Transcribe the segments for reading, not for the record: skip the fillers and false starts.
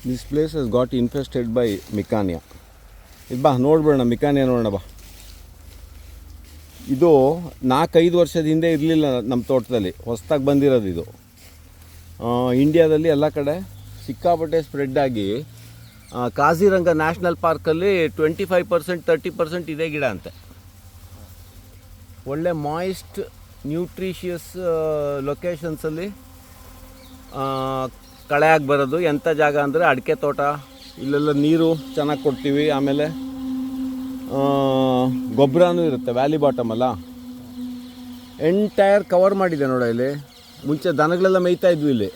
This place has got infested by Mikania. ಇದು ಬಾ ನೋಡ್ಬಿಡೋಣ, ಮಿಕಾನಿಯಾ ನೋಡೋಣ ಬಾ. ಇದು 4-5 ವರ್ಷದ ಹಿಂದೆ ಇರಲಿಲ್ಲ ನಮ್ಮ ತೋಟದಲ್ಲಿ, ಹೊಸದಾಗಿ ಬಂದಿರೋದು ಇದು. ಇಂಡಿಯಾದಲ್ಲಿ ಎಲ್ಲ ಕಡೆ ಸಿಕ್ಕಾಪಟ್ಟೆ ಸ್ಪ್ರೆಡ್ ಆಗಿ ಕಾಜಿರಂಗ ನ್ಯಾಷನಲ್ ಪಾರ್ಕಲ್ಲಿ 25% 30% ಇದೇ ಗಿಡ ಅಂತೆ. ಒಳ್ಳೆ ಮಾಯಿಸ್ಟ್ ನ್ಯೂಟ್ರಿಷಿಯಸ್ ಲೊಕೇಶನ್ಸಲ್ಲಿ ಕಳೆಯಾಗಿ ಬರೋದು. ಎಂಥ ಜಾಗ ಅಂದರೆ ಅಡಿಕೆ ತೋಟ, ಇಲ್ಲೆಲ್ಲ ನೀರು ಚೆನ್ನಾಗಿ ಕೊಡ್ತೀವಿ. ಆಮೇಲೆ ಗೊಬ್ಬರನೂ ಇರುತ್ತೆ, ವ್ಯಾಲಿ ಬಾಟಮ್ ಅಲ್ಲ. ಎಂಟೈರ್ ಕವರ್ ಮಾಡಿದೆ ನೋಡ ಇಲ್ಲಿ. ಮುಂಚೆ ದನಗಳೆಲ್ಲ ಮೇಯ್ತಾ ಇದ್ವಿ ಇಲ್ಲಿ.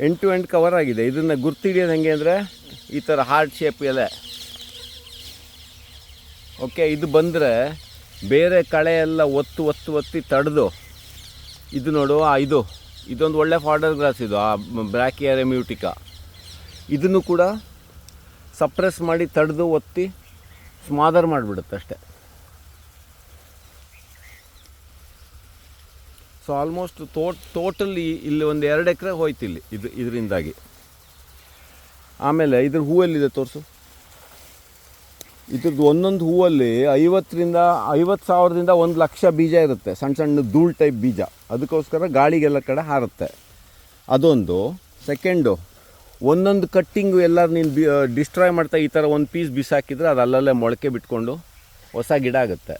ಎಂಡ್ ಟು ಎಂಡ್ ಕವರ್ ಆಗಿದೆ. ಇದನ್ನು ಗುರ್ತಿಡಿಯೋದು ಹೆಂಗೆ ಅಂದರೆ ಈ ಥರ ಹಾರ್ಟ್ ಶೇಪ್ ಎಲೆ. ಓಕೆ, ಇದು ಬಂದರೆ ಬೇರೆ ಕಳೆ ಎಲ್ಲ ಒತ್ತಿ ತಡೆದು, ಇದು ನೋಡು ಇದೊಂದು ಒಳ್ಳೆ ಫಾಡರ್ ಗ್ರಾಸ್ ಇದು, ಆ ಬ್ರಾಕಿಯಾ ರೆಮ್ಯೂಟಿಕಾ. ಇದನ್ನು ಕೂಡ ಸಪ್ರೆಸ್ ಮಾಡಿ ತಡೆದು ಒತ್ತಿ ಸ್ಮಾದರ್ ಮಾಡಿಬಿಡುತ್ತೆ ಅಷ್ಟೆ. ಸೊ ಆಲ್ಮೋಸ್ಟ್ ಟೋಟಲಿ ಇಲ್ಲಿ ಒಂದು 2 ಎಕರೆ ಹೋಯ್ತು ಇಲ್ಲಿ ಇದರಿಂದಾಗಿ. ಆಮೇಲೆ ಇದ್ರ ಹೂವಲ್ಲಿದೆ ತೋರಿಸು. ಇದ್ರದ್ದು ಒಂದೊಂದು ಹೂವಲ್ಲಿ 50,000ದಿಂದ 1,00,000 ಬೀಜ ಇರುತ್ತೆ, ಸಣ್ಣ ಸಣ್ಣ ಧೂಳು ಟೈಪ್ ಬೀಜ. ಅದಕ್ಕೋಸ್ಕರ ಗಾಳಿಗೆಲ್ಲ ಕಡೆ ಹಾರುತ್ತೆ. ಅದೊಂದು. ಸೆಕೆಂಡು, ಒಂದೊಂದು ಕಟ್ಟಿಂಗು ಎಲ್ಲರೂ ನೀನು ಡಿಸ್ಟ್ರಾಯ್ ಮಾಡ್ತಾ ಈ ಥರ ಒಂದು ಪೀಸ್ ಬಿಸಾಕಿದ್ರೆ ಅದು ಅಲ್ಲಲ್ಲೇ ಮೊಳಕೆ ಬಿಟ್ಕೊಂಡು ಹೊಸ ಗಿಡ ಆಗುತ್ತೆ.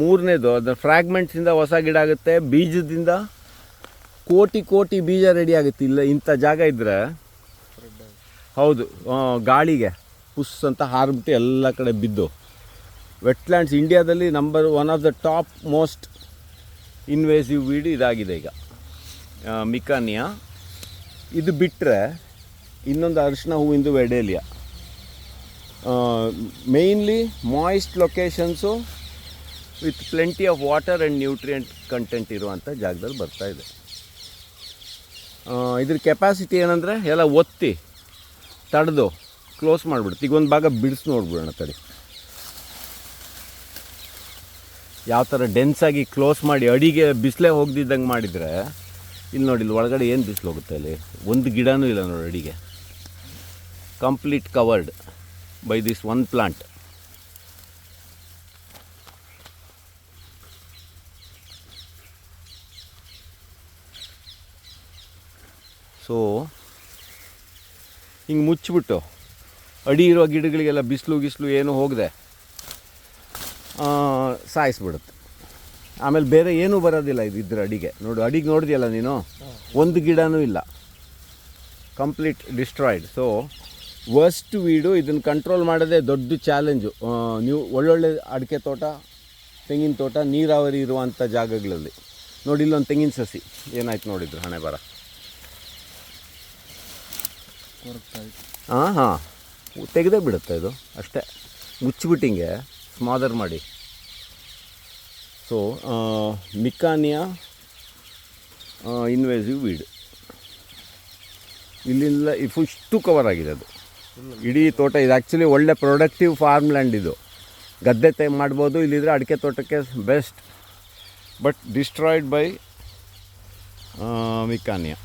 ಮೂರನೇದು, ಅದರ ಫ್ರ್ಯಾಗ್ಮೆಂಟ್ಸಿಂದ ಹೊಸ ಗಿಡ ಆಗುತ್ತೆ. ಬೀಜದಿಂದ ಕೋಟಿ ಬೀಜ ರೆಡಿ ಆಗುತ್ತೆ. ಇಲ್ಲ ಇಂಥ ಜಾಗ ಇದ್ದರೆ ಹೌದು, ಗಾಳಿಗೆ ಪುಸ್ ಅಂತ ಹಾರಿಬಿಟ್ಟು ಎಲ್ಲ ಕಡೆ ಬಿದ್ದು. ವೆಟ್ಲ್ಯಾಂಡ್ಸ್ ಇಂಡಿಯಾದಲ್ಲಿ number 1 of the top most invasive weed ಇದಾಗಿದೆ ಈಗ, ಮಿಕಾನಿಯಾ. ಇದು ಬಿಟ್ಟರೆ ಇನ್ನೊಂದು ಅರಿಶಿನ ಹೂವಿಂದು Wedelia. Mainly moist locations with plenty of water and nutrient content ಇರುವಂಥ ಜಾಗದಲ್ಲಿ ಬರ್ತಾಯಿದೆ. ಇದ್ರ ಕೆಪಾಸಿಟಿ ಏನಂದರೆ ಎಲ್ಲ ಒತ್ತಿ ತಡೆದು ಕ್ಲೋಸ್ ಮಾಡಿಬಿಡುತ್ತೆ. ಈಗ ಒಂದು ಭಾಗ ಬಿಡಿಸಿ ನೋಡ್ಬಿಡೋಣ ತಡಿ, ಯಾವ ಥರ ಡೆನ್ಸಾಗಿ ಕ್ಲೋಸ್ ಮಾಡಿ ಅಡಿಗೆ ಬಿಸಿಲೇ ಹೋಗ್ದಿದ್ದಂಗೆ ಮಾಡಿದರೆ. ಇಲ್ಲಿ ನೋಡಿ, ಇಲ್ಲಿ ಒಳಗಡೆ ಏನು ಬಿಸಿಲು ಹೋಗುತ್ತೆ, ಅಲ್ಲಿ ಒಂದು ಗಿಡನೂ ಇಲ್ಲ ನೋಡಿ ಅಡಿಗೆ. Complete covered by this one plant. So ಹಿಂಗೆ ಮುಚ್ಚಿಬಿಟ್ಟು ಅಡಿ ಇರೋ ಗಿಡಗಳಿಗೆಲ್ಲ ಬಿಸಿಲು ಏನು ಹೋಗದೆ ಸಾಯಿಸ್ಬಿಡುತ್ತೆ. ಆಮೇಲೆ ಬೇರೆ ಏನೂ ಬರೋದಿಲ್ಲ ಇದ್ರ ಅಡಿಗೆ. ನೋಡು, ಅಡಿಗೆ ನೋಡಿದೆಯಲ್ಲ ನೀನು, ಒಂದು ಗಿಡನೂ ಇಲ್ಲ, complete destroyed. So worst weed. ಇದನ್ನು ಕಂಟ್ರೋಲ್ ಮಾಡೋದೇ ದೊಡ್ಡ ಚಾಲೆಂಜು. ನೀವು ಒಳ್ಳೊಳ್ಳೆ ಅಡಿಕೆ ತೋಟ, ತೆಂಗಿನ ತೋಟ, ನೀರಾವರಿ ಇರುವಂಥ ಜಾಗಗಳಲ್ಲಿ ನೋಡಿ. ಇಲ್ಲೊಂದು ತೆಂಗಿನ ಸಸಿ ಏನಾಯ್ತು ನೋಡಿದ್ರು, ಹಣೆ ಬರ. ಹಾಂ ತೆಗೆದೇ ಬಿಡುತ್ತೆ ಇದು ಅಷ್ಟೇ, ಮುಚ್ಚಿಬಿಟ್ಟಿಂಗೆ ಸ್ಮಾದರ್ ಮಾಡಿ. ಸೊ ಮಿಕಾನಿಯಾ ಇನ್ವೇಸಿವ್ ವೀಡ್ ಇಲ್ಲಿಂದ ಇಷ್ಟು ಕವರ್ ಆಗಿದೆ ಅದು ಇಡೀ ತೋಟ. ಇದು ಆ್ಯಕ್ಚುಲಿ ಒಳ್ಳೆ ಪ್ರೊಡಕ್ಟಿವ್ ಫಾರ್ಮ್ ಲ್ಯಾಂಡ್. ಇದು ಗದ್ದೆ ಮಾಡ್ಬೋದು, ಇಲ್ಲಿದ್ರೆ ಅಡಿಕೆ ತೋಟಕ್ಕೆ ಬೆಸ್ಟ್. But destroyed by ಮಿಕಾನಿಯಾ.